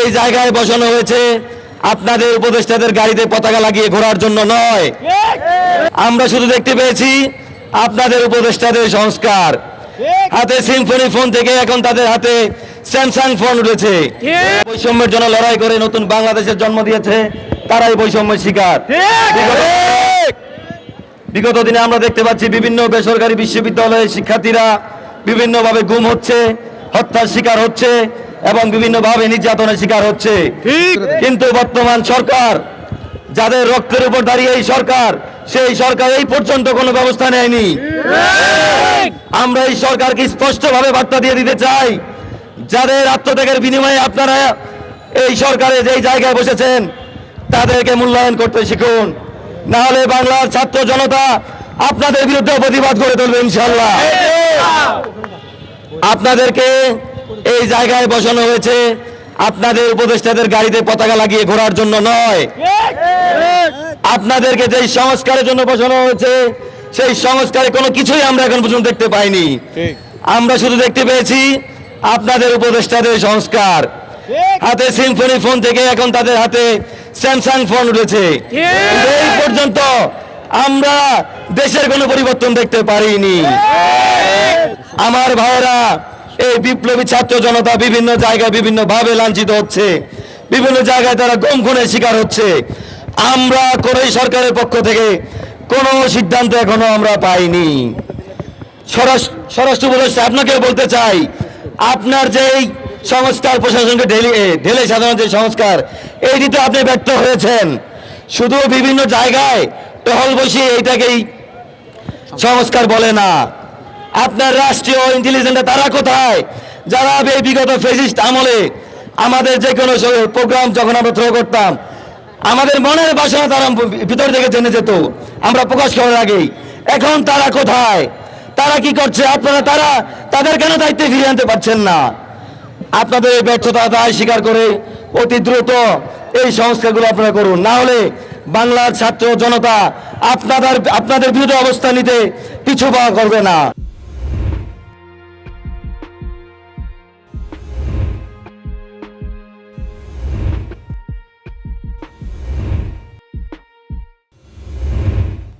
এই জায়গায় বসানো হয়েছে আপনাদের উপদেষ্টাদের গাড়িতে পতাকা লাগিয়ে ঘোরার জন্য নয়। আমরা শুধু দেখতে পেয়েছি আপনাদের উপদেষ্টাদের সংস্কার। হাতে সিম্ফনি ফোন থেকে এখন তাদের হাতে স্যামসাং ফোন উঠেছে। বৈষম্যের জন্য লড়াই করে নতুন বাংলাদেশের জন্ম দিয়েছে, তারাই বৈষম্যের শিকার। বিগত দিনে আমরা দেখতে পাচ্ছি বিভিন্ন বেসরকারি বিশ্ববিদ্যালয়ের শিক্ষার্থীরা বিভিন্নভাবে গুম হচ্ছে, হত্যার শিকার হচ্ছে এবং বিভিন্নভাবে নির্যাতনের শিকার হচ্ছে। কিন্তু বর্তমান সরকার, যাদের রক্তের উপর দাঁড়িয়ে এই সরকার, সেই সরকার এই পর্যন্ত কোনো ব্যবস্থা নেয়নি। আমরা এই সরকারকে স্পষ্টভাবে বার্তা দিয়ে দিতে চাই, যাদের আত্মত্যাগের বিনিময়ে আপনারা এই সরকারে যেই জায়গায় বসেছেন তাদেরকে মূল্যায়ন করতে শিখুন, না হলে বাংলার ছাত্র জনতা আপনাদের বিরুদ্ধে প্রতিবাদ করে তুলবে ইনশাআল্লাহ। আপনাদেরকে এই জায়গায় বসানো হয়েছে আপনাদের উপদেষ্টাদের গাড়িতে পতাকা লাগিয়ে ঘোরার জন্য নয়। আপনাদেরকে যেই সংস্কারের জন্য বসানো হয়েছে সেই সংস্কারে কোনো কিছুই আমরা এখন পর্যন্ত দেখতে পাইনি। আমরা শুধু দেখতে পেয়েছি আপনাদের উপদেষ্টাদের সংস্কার। হাতে সিম্ফনি ফোন থেকে এখন তাদের হাতে স্যামসাং ফোন উঠেছে। এই পর্যন্ত আমরা দেশের কোনো পরিবর্তন দেখতে পারিনি। আমার ভাইয়েরা, এই বিপ্লবী ছাত্র জনতা বিভিন্ন জায়গায় বিভিন্ন ভাবে লাঞ্ছিত হচ্ছে, বিভিন্ন জায়গায় তারা গুম খুনের শিকার হচ্ছে। আমরা কোনো সরকারের পক্ষ থেকে কোনো সিদ্ধান্ত এখনো আমরা পাইনি। স্বরাষ্ট্র উপদেষ্টা, আপনাকে বলতে চাই, আপনার যেই সংস্কার প্রশাসনকে ঢেলে সাধারণ যে সংস্কার, এই দিতে আপনি ব্যর্থ হয়েছেন। শুধু বিভিন্ন জায়গায় টহল বসিয়ে এইটাকেই সংস্কার বলে না। আপনার রাষ্ট্রীয় ইন্টেলিজেন্স তারা কোথায়, যারা এই বিগত ফেসিস্ট আমলে আমাদের যে কোনো প্রোগ্রাম যখন আমরা থ্রো করতাম, আমাদের মনের বাসনা তারা ভিতর থেকে জেনে যেত আমরা প্রকাশ করার আগেই। এখন তারা কোথায়, তারা কি করছে? আপনারা তাদের কেন দায়িত্বে ফিরিয়ে আনতে পারছেন না? আপনাদের এই ব্যর্থতা দায় স্বীকার করে অতি দ্রুত এই সংস্কারগুলো আপনারা করুন, না হলে বাংলার ছাত্র জনতা আপনাদের বিরুদ্ধে অবস্থান নিতে পিছু পা করবে না।